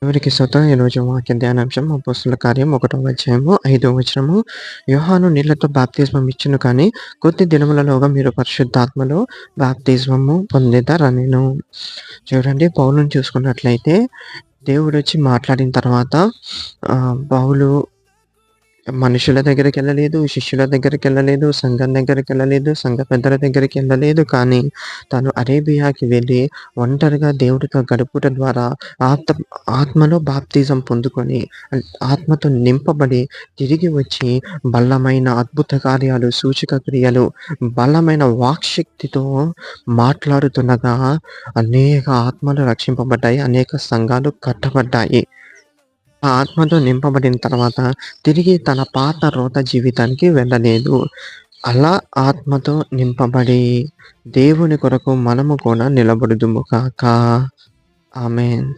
దేవునికి స్తోత్రం. ఈరోజు వాక్య ధ్యానాంశం అపోస్తలుల కార్యం 1వ అధ్యాయము 5వ వచనము. యోహాను నీళ్లతో బాప్తిస్మం ఇచ్చును కానీ కొద్ది దినములలోగా మీరు పరిశుద్ధాత్మలో బాప్తిస్మము పొందెదరనెను. చూడండి, పౌలుని చూసుకున్నట్లయితే దేవుడొచ్చి మాట్లాడిన తర్వాత పౌలు మనుషుల దగ్గరికెళ్ళలేదు, శిష్యుల దగ్గరికెళ్ళలేదు, సంఘం దగ్గరికెళ్ళలేదు, సంఘ పెద్దల దగ్గరికెళ్ళలేదు. కానీ తను అరేబియాకి వెళ్ళి ఒంటరిగా దేవుడితో గడుపుట ద్వారా ఆత్మలో బాప్తిజం పొందుకొని, ఆత్మతో నింపబడి తిరిగి వచ్చి బలమైన అద్భుత కార్యాలు, సూచక క్రియలు, బలమైన వాక్శక్తితో మాట్లాడుతుండగా అనేక ఆత్మలు రక్షింపబడ్డాయి. అనేక సంఘాలు కట్టబడ్డాయి. ఆ ఆత్మతో నింపబడిన తర్వాత తిరిగి తన పాత రోత జీవితానికి వెళ్ళలేదు. అలా ఆత్మతో నింపబడి దేవుని కొరకు మనము కూడా నిలబడుదుము గాక. ఆమేన్.